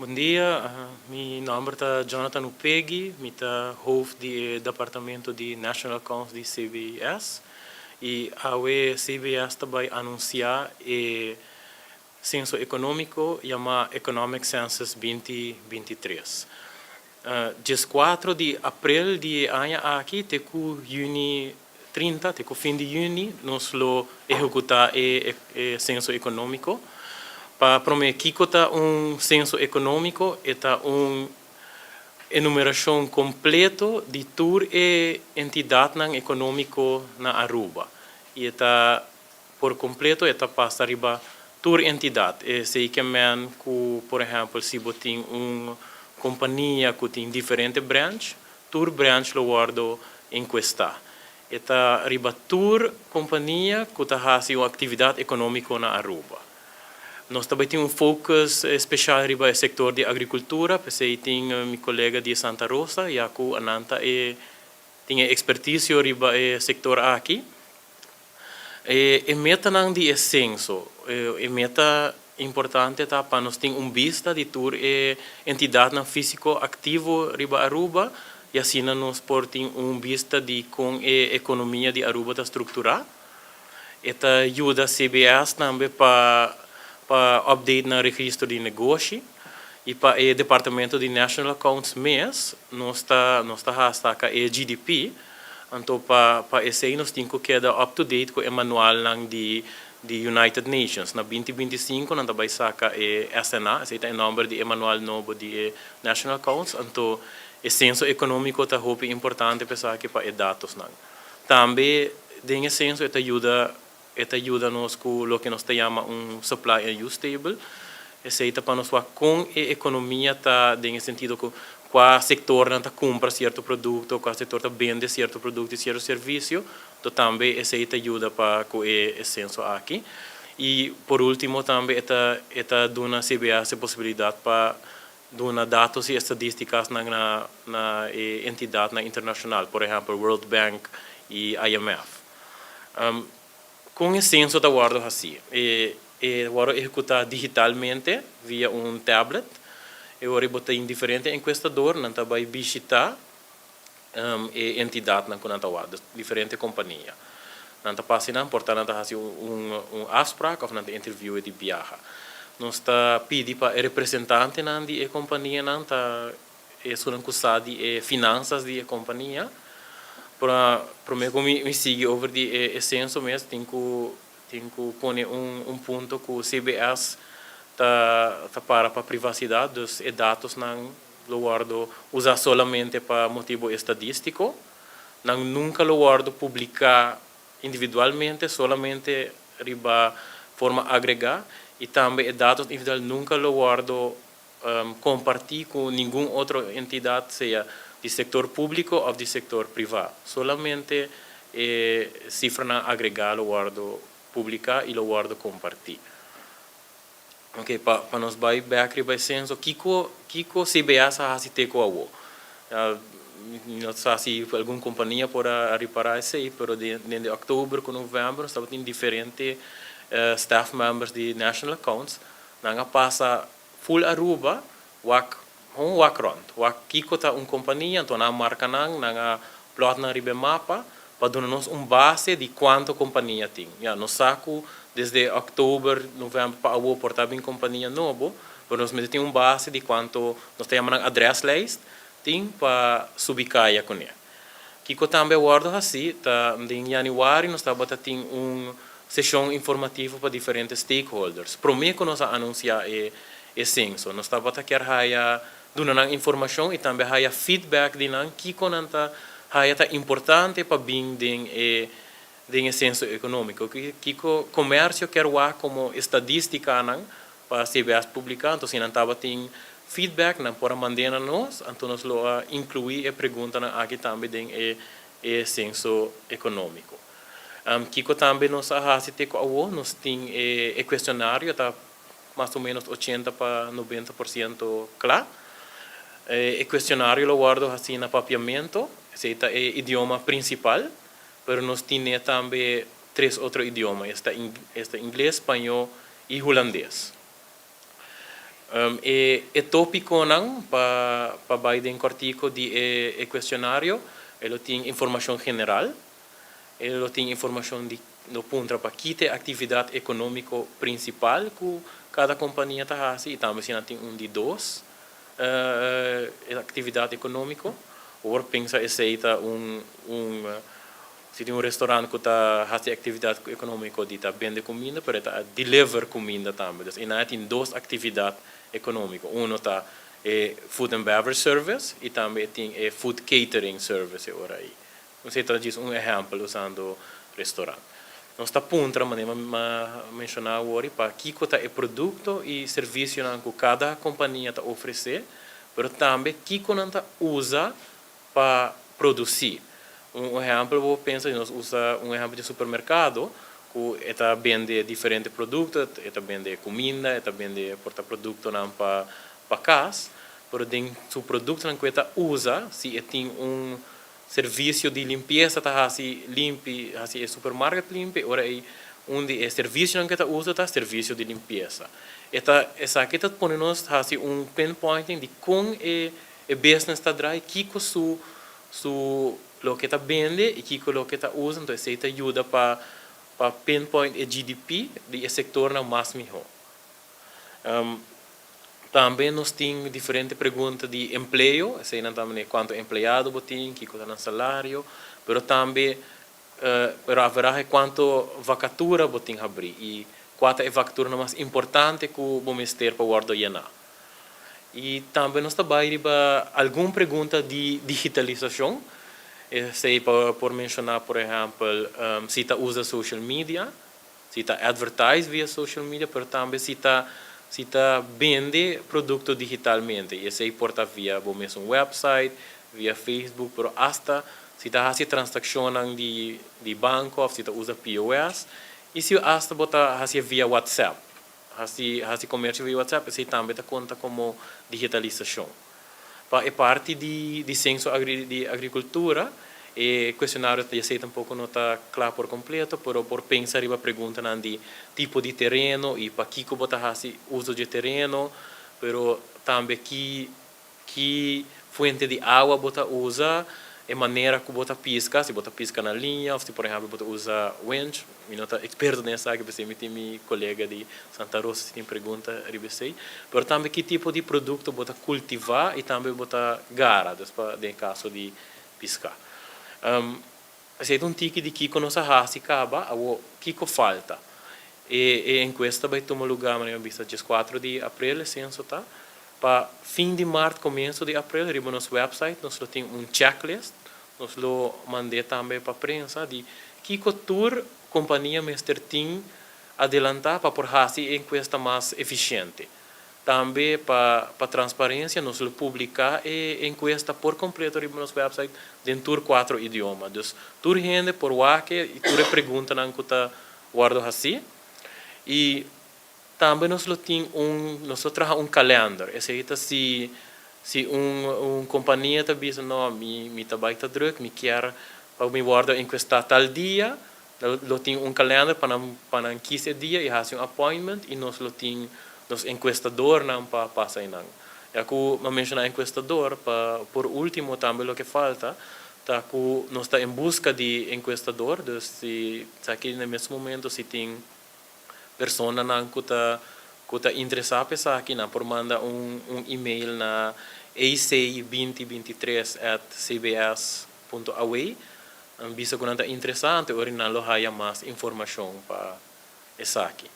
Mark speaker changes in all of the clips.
Speaker 1: Bom dia, meu nome é Jonathan Upegui, eu sou hoofd do departamento de National Accounts de CBS e a CBS também anunciar o censo econômico chamado Economic Census 2023. Dia 4 de abril de ano aqui, até junho 30, até fim de junho, nós vamos executar o censo econômico. Para mim, kikota censo econômico é uma enumeração completa de toda a entidade econômica na Aruba. E por completo, passa riba toda a entidade. Se que por exemplo, se você tem uma companhia que tem diferentes branches, toda branch lo guardo em questa. Riba toda companhia que faz uma atividade econômica na Aruba. Nós também temos focus especial no setor de agricultura, porque tem meu colega de Santa Rosa, Yaku Ananta, tem expertise no setor aqui. E meta de censo, meta importante é para nós ter vista de toda a entidade físico ativo no Aruba, e assim nós podemos ter vista de como a economia de Aruba está estruturada. Esta ajuda a CBS também para update no registro de negócio e para o departamento de National Accounts MES nós está com o GDP, então para esse nós temos que quedar up to date com o manual de United Nations. Na 2025 nós vai sacar o SNA, esse é o número de manual novo de National Accounts, então o censo econômico está muito importante para os dados. Também desse censo ajuda nós com o que nós chamamos supply and use table. Esse para nós com a economia está no sentido que qual setor está compra certo produto, qual setor está vende certo produto e certo serviço. Então também esse ajuda para com o censo aqui. E por último também dá a CBS a possibilidade para dar dados e estatísticas na entidade internacional, por exemplo, World Bank e IMF. Com o censo da guarda assim, guarda executar digitalmente via tablet, e agora botar em diferente enquestador, não vai visitar a entidade na conta guarda, diferente companhia. Não passa não, portanto não fazer afspraak ou não interview de viaja. Nós está pedindo para representante da companhia não tá sua custódia de finanças da companhia. Para mim, como me sigue over de censo mesmo, tenho que pôr ponto que o CBS para a privacidade dos dados não lo guardo usar solamente para motivo estadístico, não nunca lo guardo publicar individualmente, solamente riba forma agregada, e também dados individuais nunca lo guardo compartilhar com nenhuma outra entidade, seja de sector público ou de sector privado. Solamente cifra agregada lo guardo publicar e lo guardo compartilhar. Ok, para nós vai back vai censo, kiko CBS a te com a não sei se alguma companhia pode reparar isso aí, mas de outubro com novembro estamos em diferentes staff members de National Accounts, nanga passa full Aruba, rond. Kiko tá companhia, então na marca na plot na ribe mapa, para dar-nos base de quanto companhia tem. No saco desde outubro, novembro para o portar bem companhia novo, para nós temos base de quanto nós temos address list tem para subicar com ele. Kiko também guarda assim, tá em janeiro nós estamos tendo sessão informativa para diferentes stakeholders. Prometo que nós anunciar o censo, nós estamos dando informação e também há feedback de nós que é importante para bem o censo econômico. Que o comércio quer como estadística para a CBS publicar, então se não estava tem feedback não pode mandar a nós, então nós lo incluir e pergunta aqui também o censo econômico. Kiko também nós nós tem o questionário está mais ou menos 80 para 90% claro. O questionário lo guardo assim na papiamento, esse é o idioma principal, mas nós temos também 3 outros idiomas, inglês, espanhol e holandês. E tópico nang pa Biden cortico di questionário, ele tem informação general, ele tem informação de no punto para quite atividade econômica principal que cada companhia está fazendo, e também se tem de dois atividade econômica, ou pensa aceita se tem restaurante que está fazendo atividade econômica de tá vende comida, para tá deliver comida também. Então, e tem duas atividades econômicas. Um está food and beverage service e também tem food catering service ora aí. Você está dizendo exemplo usando restaurante. Nós está ponto a mencionar agora para que está o produto e serviço que cada companhia está oferecer, mas também que está usa para produzir. Exemplo, eu penso, nós usa exemplo de supermercado, que está vende diferentes produtos, está vende comida, está vende produto para casa, mas o produto que está usa, se tem serviço de limpeza, está limpe, o supermercado limpe, ora aí onde serviço que está usa, está serviço de limpeza. Essa aqui está ponendo pinpointing de como o business está drai, que lo que está vende e que lo que está usa, então isso ajuda para pinpoint o GDP do setor mais melhor. Também nós temos diferentes perguntas de emprego, sei também quanto empregado tem, que custa no salário, mas também haverá quanto vacatura tem abrir e qual é a vacatura mais importante que o ministério para guardar llenar. E também nós trabalhamos alguma pergunta de digitalização, sei por mencionar, por exemplo, se está usa social media, se está advertise via social media, mas também se está vende produto digitalmente, e sei porta via um website, via Facebook, mas hasta se está fazendo transação de banco, se está usa POS, e se hasta bota via WhatsApp, faz comércio via WhatsApp, se também está conta como digitalização. É parte de censo de agricultura, e questionário já sei tampouco não está claro por completo, por pensar e pergunta de tipo de terreno e para que bota uso de terreno, pero também que fonte de água bota usa, e maneira que bota pisca, se bota pisca na linha, ou se por exemplo bota usa winch, eu não estou experto nessa área, porque me tem meu colega de Santa Rosa se tem pergunta, ribesei, pero também que tipo de produto bota cultivar e também bota gara, despa de caso de piscar. Se é tique de que nós se acaba, o que falta. E em questa vai tomar lugar, na vista dia 4 de abril, censo tá. Para fim de março, começo de abril, no nosso website, nós temos checklist, nós lo mandei também para a prensa de que tour companhia Mr. Team adelantar para por fazer enquesta mais eficiente. Também para transparência, nós lo publicar e enquesta por completo no nosso website dentro de 4 idiomas. Então, tur gente por wake e tur pergunta não que tá guardo assim. E também nós trazemos calendário. Esse aí se companhia está dizendo não, me tá baita druk, me quer para me guardar enquesta tal dia, lo tem calendário para 15 dias e faz appointment e nós lo tem nos encuestador não para passar aí não. E aku mencionar encuestador por último também o que falta tá que nós está em busca de encuestador, então se aqui no mesmo momento se tem pessoa não que tá interessada pensar aqui não por mandar e-mail na ac2023@cbs.awa, bisa que não está interessante, ou não há mais informação para essa aqui.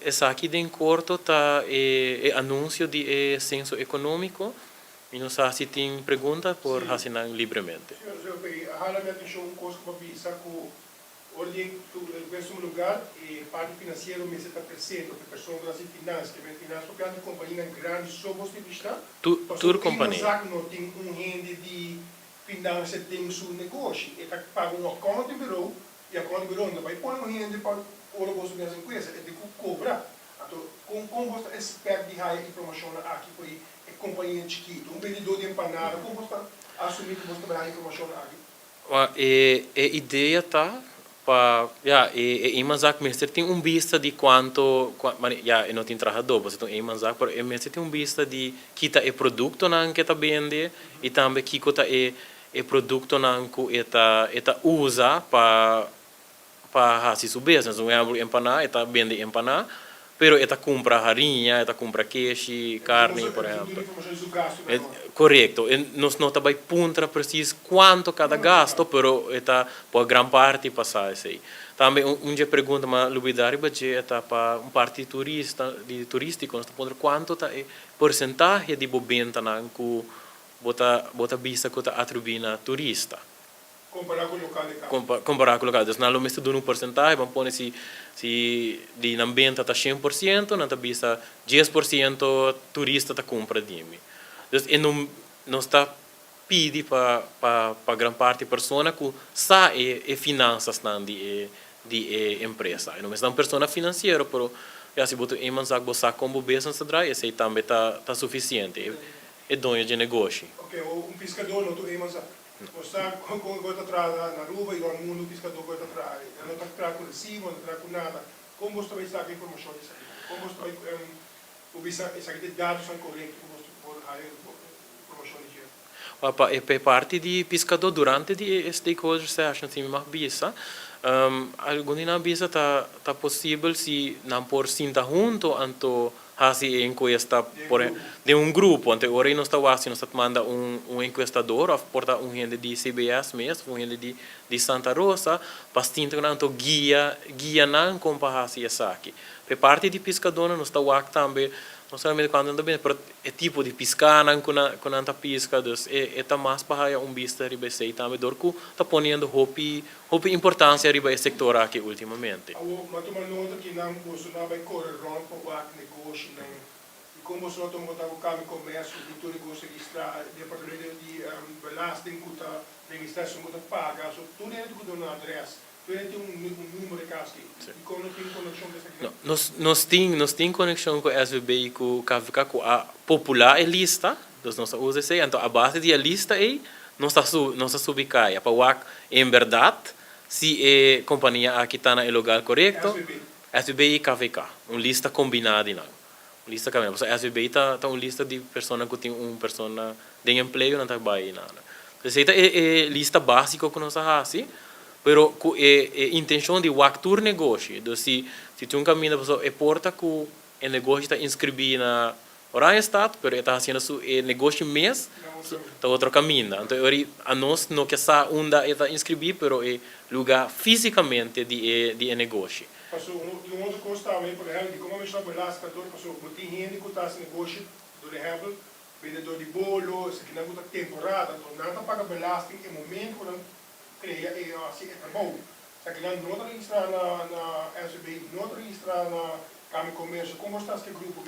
Speaker 1: Essa aqui de corto está anúncio de censo econômico e não sei se tem pergunta por assinar livremente.
Speaker 2: Senhor, hala me atenção coisa para pensar que olhem o mesmo lugar e parte financeiro me está presente, a pessoa que finança, que vem finança, porque a companhia grande só você vista.
Speaker 1: Tur companhia.
Speaker 2: Não tem rende de finança tem seu negócio, e tá paga conta de bureau e a conta de bureau não vai pôr rende para o negócio mesmo coisa, é de cobrar. Então, como você espera de high informação aqui por aí, é companhia chiquita, vendedor de empanada, como você assumir que você vai dar informação aqui?
Speaker 1: A ideia tá iemand zegt, meestal tem vista de quanto, e não tem trabajador, você tem iemand zegt, pero meestal tem vista de kita e produto nan que tá vende e também kiko e produto nan ku eta usa para fazer su business, um exemplo empanar, eta vende empanar, pero eta compra farinha, eta compra queijo, carne, por exemplo. Correto, nós não também punta preciso quanto cada gasto, pero eta por gran parte passar assim. Também dia pergunta mas lubidari budget eta para parte turístico, nós punta quanto tá porcentagem de bobenta na ku bota vista que tá atribuna turista.
Speaker 2: Comparar com o local de casa.
Speaker 1: Comparar com o local. Então, nós mesmo dando porcentagem, vamos pôr se de ambiente está 100%, na vista 10% turista tá compra de mim. Então, não está pedi para grande parte da pessoa que sabe e finanças de empresa. Não é uma pessoa financeira, mas se você tem como business atrás, esse também tá suficiente. É dono de negócio.
Speaker 2: Ok, pescador não tem mais. Você gosta atrás na rua e o mundo pescador gosta atrás. Não está atrás com recibo, não está com nada. Como você vai saber informação disso? Como você vai saber dados são corretos? Como você pode dar informação disso?
Speaker 1: É parte de pescador durante de stakeholder session, se me bisa. Alguma bisa tá possível se não por sinta junto anto hasi encuesta de um grupo, ante ora nós está assim nós manda encuestador, porta gente de CBS mesmo, gente de Santa Rosa, pastinta anto guia não compa hasi essa aqui. Pe parte de pescador nós está também não somente quando anda bem, pero é tipo de pescar não com anta pesca, dus é tá mais para vista riba sei também dorku tá ponendo hopi importância riba esse sector aqui ultimamente.
Speaker 2: Mas tu nota que não você não vai correr rond para o negócio não. E como você não toma o caminho comércio, de todo negócio registrar, departamento de belasting que tá registração que tá paga, so tudo é tudo na adresse. Tem número de casos e como não tem conexão dessa aqui?
Speaker 1: Nós tem conexão com a SVB e com a popular lista, nós usa isso, então a base da lista é nós subicai, para o em verdade se é companhia aqui está no lugar correto, SVB e KVK, uma lista combinada não, lista combinada, a SVB está uma lista de pessoas que tem uma pessoa de emprego não está bem nada, então essa é lista básica que nós fazemos. Pero com a intenção de actuar negócio, então se tu caminha pessoa é porta que o negócio está inscrito na Orange State, pero está fazendo su negócio mês, está outro caminho. Então a nós não quer saber onde está inscrito, pero é lugar fisicamente de negócio.
Speaker 2: Passou um outro custo também, por exemplo, de como a gente está belascador, passou tem gente que está esse negócio, por exemplo, vendedor de bolo, se que não está temporada, então não está paga belasting em momento quando cria assim é bom. Se que não registra na SB, não registra na Câmara de Comércio, como está esse grupo?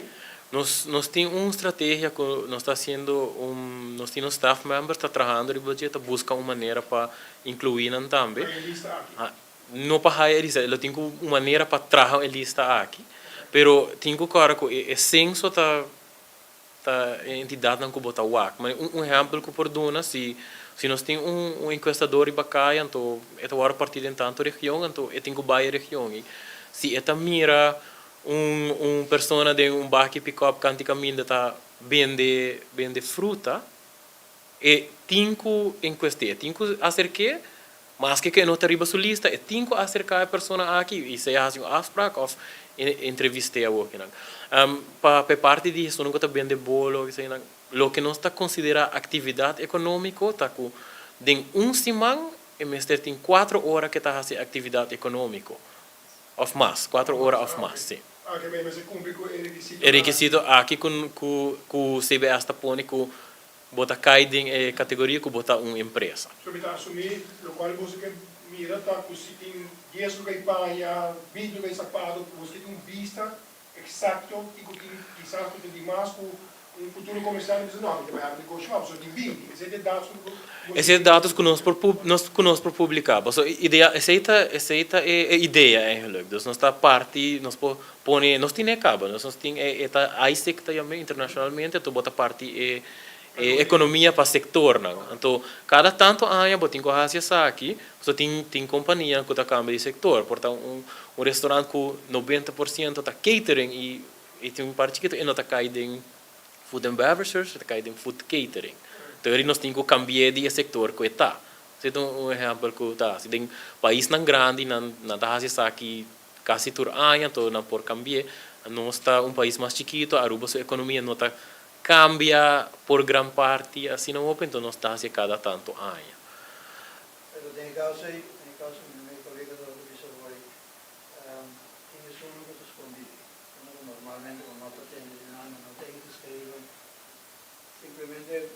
Speaker 1: Nós temos uma estratégia que nós está sendo nós temos staff members está trabalhando e budget busca uma maneira para incluir também. Não para a lista, eu tenho uma maneira para trabalhar a lista aqui, pero tenho cara que é senso tá entidade não que botar o ac, mas exemplo que por dona se nós temos enquestador e bacana, então é a partir de tanto região, então é tenho baia região e se é mira pessoa de barco pick-up canti caminho tá vende fruta e tenho enqueste, tenho acercar mas que não está riba sua lista e tenho acercar a pessoa aqui e se faz afspraak of entrevista a outra para parte disso não está vende bolo lo que não está considera atividade econômica está com de semana e mais tem 4 horas que está fazendo atividade econômica of mais 4 horas of mais sim. É requisito aqui com o CBS está pondo com bota caiding categoria que bota uma empresa.
Speaker 2: So bita assumir lo qual você quer mira tá com se tem 10 lugares para 20 lugares sapato, você tem vista exacto e que quizás que tem mais com futuro comercial diz não, vai abrir negócio, só tem 20.
Speaker 1: Esses dados que nós por publicar, so ideia essa é ideia nós está parte nós põe nós tem acaba nós tem eta ISEC também internacionalmente tu bota parte economia para sector não. Então, cada tanto ano botin com hasia aqui, só tem companhia que tá cambia de sector, portanto um restaurante com 90% tá catering e tem parte que não tá caído food and beverages, tá caído food catering. Então, nós temos que cambiar de sector que está. Então, exemplo que tá, se tem país não grande, não tá hasia aqui quase tur ano, então não por cambiar. Nós está país mais chiquito, Aruba sua economia não tá cambia por gran parte assim não open, então nós está hacia cada tanto ano.
Speaker 3: Pero tem caso meu colega do professor Roy, tem isso nunca se escondido. Normalmente quando nós temos não tem que escrever, simplesmente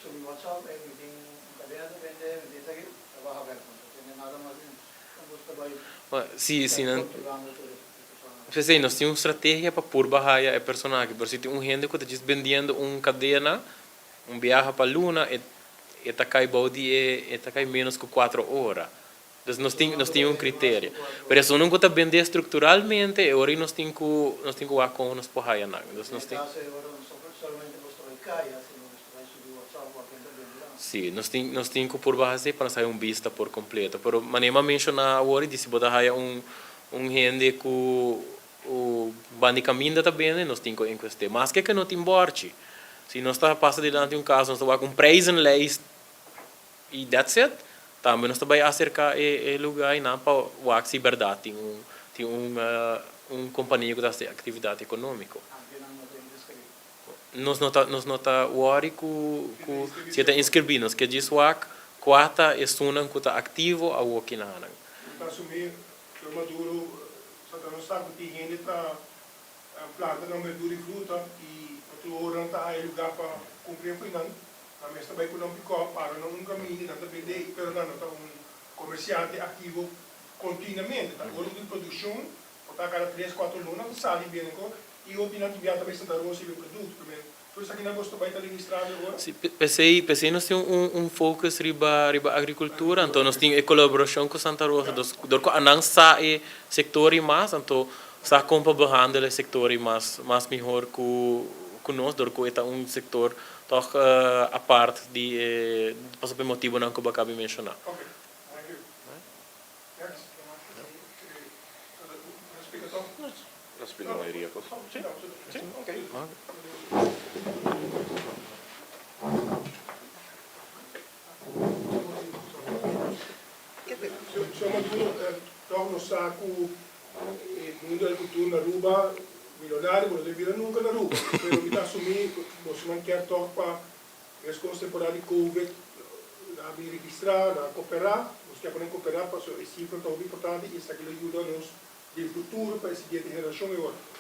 Speaker 3: sobre o WhatsApp, me tem cadena de vender, me diz aqui, trabalha aberto, não tem nada mais, não gosta de
Speaker 1: Sim, não. Pensei, nós temos uma estratégia para pôr barraia a personagem. Por se tem gente que está vendendo cadena, viagem para a Luna, e tá cai balde e tá cai menos que 4 horas. Então nós temos critério. Por isso não está vender estruturalmente, e agora nós temos que ir com nós barraia não. Nós temos. Sim, nós temos que pôr barraia para sair vista por completo. Pero manema mencionar agora disse botar gente que o bandicamento está bem, nós temos que investir. Mas que não tem borte. Se nós está passando diante caso, nós está com praise and list e that's it. Também nós está acercar o lugar e não para o axi verdade. Tem companhia que está atividade econômica. Nós não está worry com se está inscrever, nós que diz que quarta é sunang que está ativo a o que não.
Speaker 2: Para assumir, o Maduro não sabe que gente está plantando verdura e fruta e o orang está aí lugar para cumprir o final. A mesa também com não pico para não caminho, não depende, pero não está comerciante ativo continuamente. Está agora de produção, está cada 3-4 lunas, sai bem e o final que viaja também está rosa e o produto também. Por isso aqui não gosto bem de administrar agora.
Speaker 1: Pensei nós temos foco riba agricultura, então nós temos colaboração com Santa Rosa, dorco anang sa setor mais, então sa compa behandle setor mais melhor que nós, dorco é setor toch a parte de passa por motivo não que eu acabei de mencionar.
Speaker 2: Okay. Thank you. Next. Speaker Tom?
Speaker 4: Respeito a maioria.
Speaker 2: Sim, ok. Senhor Maduro, torna o saco mundo da cultura na Aruba, milionário, não devia nunca na Aruba. Mas eu assumi, você não quer tocar para as temporada de Covid, a registrar, a cooperar, nós queremos cooperar para esse cifra tão importante e isso aqui ajuda-nos no futuro para a seguinte geração e outra.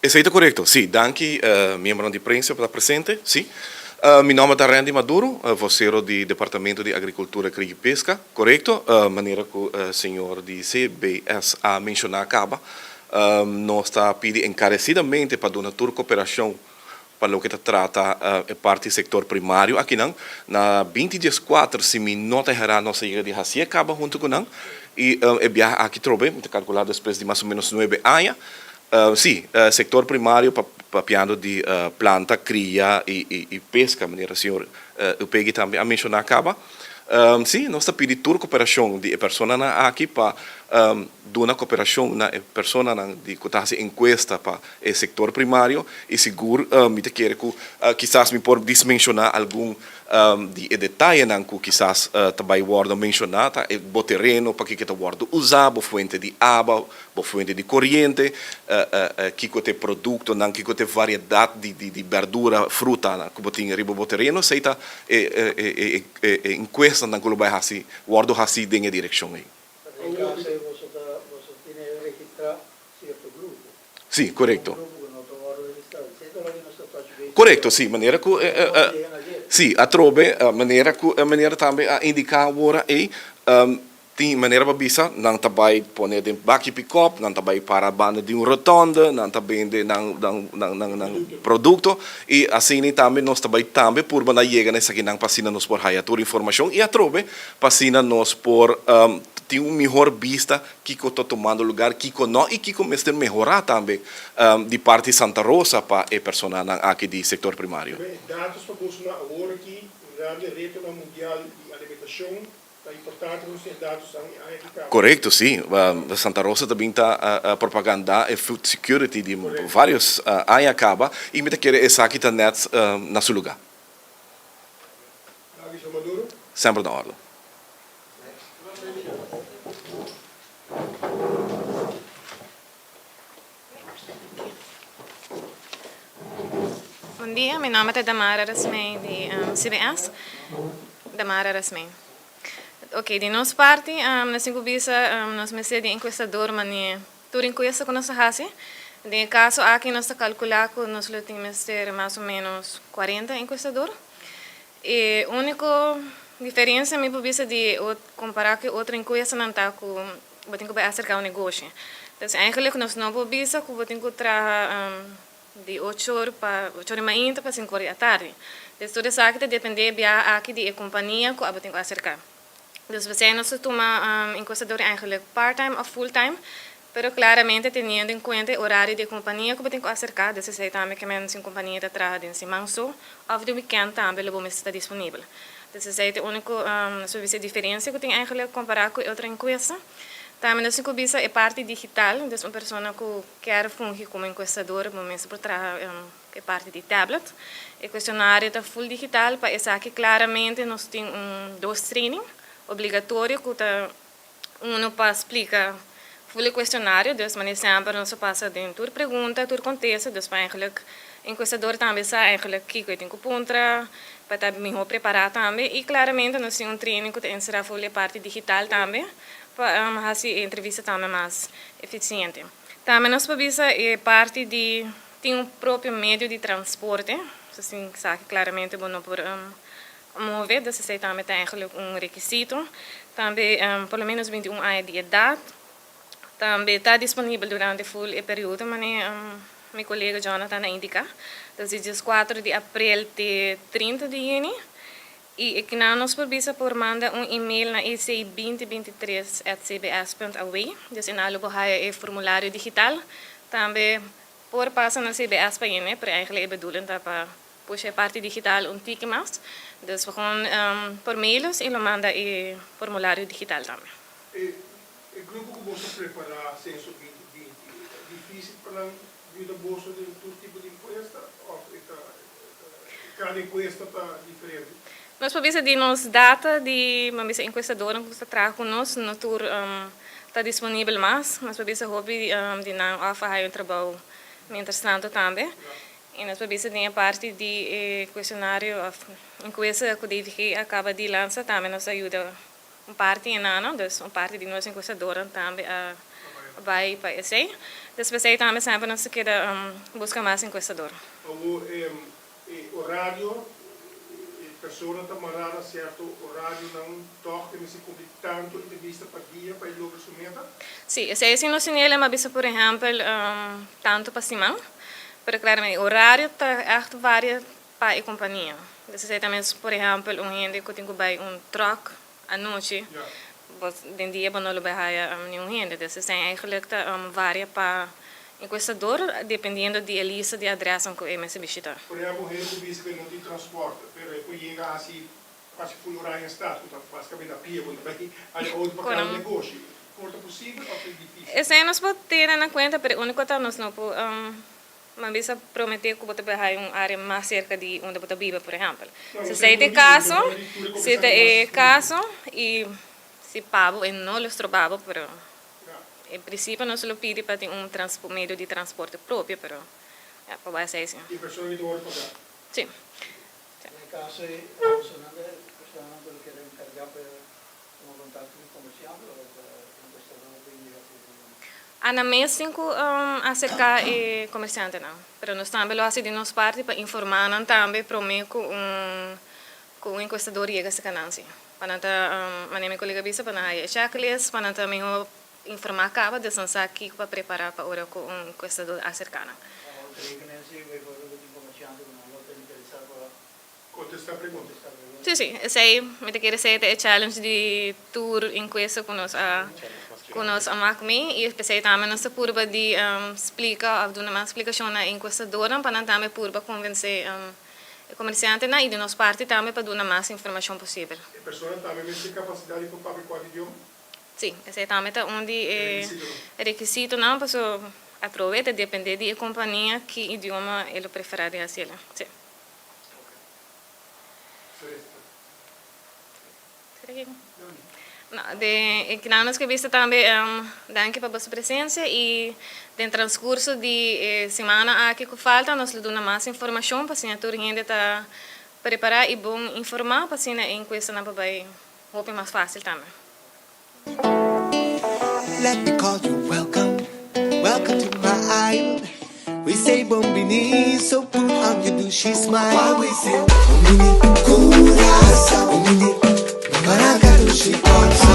Speaker 4: Exato, correto. Sim, danke, membro de prensa para presente. Sim. Meu nome é Randy Maduro, vocero do Departamento de Agricultura, Cria e Pesca, correto? Maneira que o senhor de CBS a mencionar acaba, nós está pedindo encarecidamente para dar toda cooperação para o que trata a parte do setor primário aqui não. Na 2014, se me nota errar, nossa chega de Hacia acaba junto com não. E viaja aqui trobe, muito calculado depois de mais ou menos 9 anos. Sim, setor primário para piano de planta, cria e pesca, maneira senhor eu peguei também a mencionar acaba. Sim, nós está pedindo toda cooperação de pessoas aqui para dar uma cooperação na pessoa de que está se encuesta para o setor primário e seguro me te quer que quizás me pode mencionar algum de detalhe não que quizás também guarda mencionar tá o terreno para que está guarda usar a fonte de água a fonte de corrente que tem produto não que tem variedade de verdura fruta que tem riba o terreno sei tá encuesta não que vai assim guarda assim em direção aí.
Speaker 3: Em caso você tem registrar certo grupo.
Speaker 4: Sim, correto. Correto, sim, maneira que sim, a trobe, maneira também a indicar agora é tem maneira para bisa, não também pôr de baki pick-up, não também para a banda de rotonda, não também de produto e assim também nós também por banda chega nessa aqui não passina nos por haya toda informação e a trobe passina nos por tem melhor vista que está tomando lugar, que não e que começa a melhorar também de parte de Santa Rosa para a pessoa aqui do setor primário.
Speaker 2: Dados para Bolsonaro agora que na rede mundial de alimentação é importante você dados aí.
Speaker 4: Correto, sim. Santa Rosa também está a propaganda e food security de vários aí acaba e me quer essa aqui está net na seu lugar.
Speaker 2: Maduro.
Speaker 4: Sempre na ordem.
Speaker 5: Bom dia, meu nome é Damara Rasmei, de CBS. Damara Rasmei. Ok, de nossa parte, nós incubisa, nós me de enquestador, mas tudo encuesta com nossa raça. De caso, aqui nós calculamos que nós temos ter mais ou menos 40 enquestadores. E a única diferença me pubisa de comparar com outra enquesta não está com o que vai acercar o negócio. Então, eigenlijk nós não pubisa que o que trabalha de 8 horas para 8 horas mais para 5 horas da tarde. Então, tudo isso aqui depende aqui da companhia que eu tenho que acercar. Então, você não se toma enquestador eigenlijk part-time ou full-time, pero claramente teniendo em conta o horário de companhia que eu tenho que acercar, então, se também que a companhia está trabalhando em semana ou de weekend também, ela está disponível. Então, essa é a única diferença que eu tenho eigenlijk comparar com outra enquesta. Também nós incubimos a parte digital, então uma pessoa que quer fungir como enquestador, mas por trabalhar a parte de tablet. O questionário está full digital, para isso aqui claramente nós temos dois training obrigatório que para explicar full questionário, dus mas sempre nós passa dentro de pergunta, tudo contexto, dus eigenlijk enquestador também sabe eigenlijk que eu tenho que pontra para estar melhor preparado também e claramente nós temos training que ensinar full a parte digital também para fazer a entrevista também mais eficiente. Também nós precisa parte de tem próprio meio de transporte, assim sabe claramente bom por mover, dus isso também tem eigenlijk requisito. Também pelo menos 21 anos de idade. Também está disponível durante o período, mas meu colega Jonathan indica, desde 4 de abril até 30 de junho. E que nós precisa por mandar e-mail na ec2023@cbs.aw. Dus in alle behalve formulário digital. Também por passar na CBS para ele, para eigenlijk bedoelen dat para puxar parte digital ticket mais. Dus we gaan por mails e lo manda e formulário digital também.
Speaker 2: O grupo que você prepara censo 2020 é difícil para vir a bolsa de todo tipo de encuesta ou cada encuesta está diferente?
Speaker 5: Nós podemos de nos data de uma enquestadora que está trabalhando conosco, no tour está disponível mais, nós podemos hobby de não fazer um trabalho mientras tanto também. E nós podemos de a parte de questionário, enquesta que o DVG acaba de lançar também nos ajuda parte em ano, então parte de nós enquestadora também vai para esse. Depois também sempre nós quer buscar mais enquestador.
Speaker 2: O horário pessoa está marada certo horário não toca me se cumprir tanto entrevista para dia para ele resumir.
Speaker 5: Sim, se assim no sinal é bisa por exemplo tanto para semana, pero claramente horário está varia para a companhia. Então também por exemplo gente que tem que buy truck à noite, de dia não lo vai nenhum gente. Então eigenlijk varia para enquestador, dependendo da lista de adresse que ele se visita.
Speaker 2: Por exemplo, gente diz que não tem transporte, mas depois chega assim, quase full horário em estado, basicamente a pia, quando vai ali outro para cada negócio. Corta possível ou é difícil?
Speaker 5: Esse aí nós podemos ter na conta, mas o único que nós não podemos prometer que você vai uma área mais cerca de onde você vive, por exemplo. Se tem caso, e se pago, e não os trabalho, mas em princípio nós lo pedimos para ter meio de transporte próprio, pero para ser assim.
Speaker 2: E a pessoa não tem pagar?
Speaker 5: Sim.
Speaker 3: No caso, questo lo chiedo incargato per un contatto commerciale o questo non lo quindi
Speaker 5: Ana mesmo acerca e comerciante não, pero nós também lo hacemos de nossa parte para informar também para mim com o enquestador chega essa canância. Para não minha colega bisa para não checklist, para não também informar acaba de sansa aqui para preparar para hora com um enquestador acercana.
Speaker 3: oltre che ne segue quello di commerciante che non lo interessato
Speaker 2: Contestar perguntas.
Speaker 5: Sì, sei, mi te chiede se è challenge di tour in questo con nos a Macmi, e pensei também nessa purba di explica, a una spiegazione in questa dora, per também purba convincer il commerciante na e di nos parte também per dare mais informazione possibile.
Speaker 2: E persone também tem capacidade de falar qual idioma?
Speaker 5: Sì, sei também onde è requisito não, posso aproveitar depende di compagnia che idioma ele prefere di hacerlo. Sì. No, que nós que vista também danke para vossa presença e no transcurso de semana aqui que falta nós lhe damos mais informação para a senhora ainda tá preparar e bom informar para a senhora em questão não vai hope mais fácil também.
Speaker 6: Let me call you welcome, welcome to my island. We say bombini, so put on your douche smile. Why we say bombini, curaçao, bombini, maracatushi coração.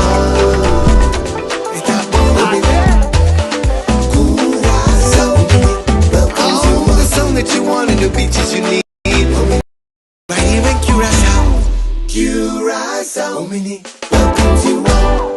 Speaker 6: Está bombini, curaçao, bombini, welcome to the song that you want and the beaches you need. Bombini, right here in Curaçao, Curaçao, bombini, welcome to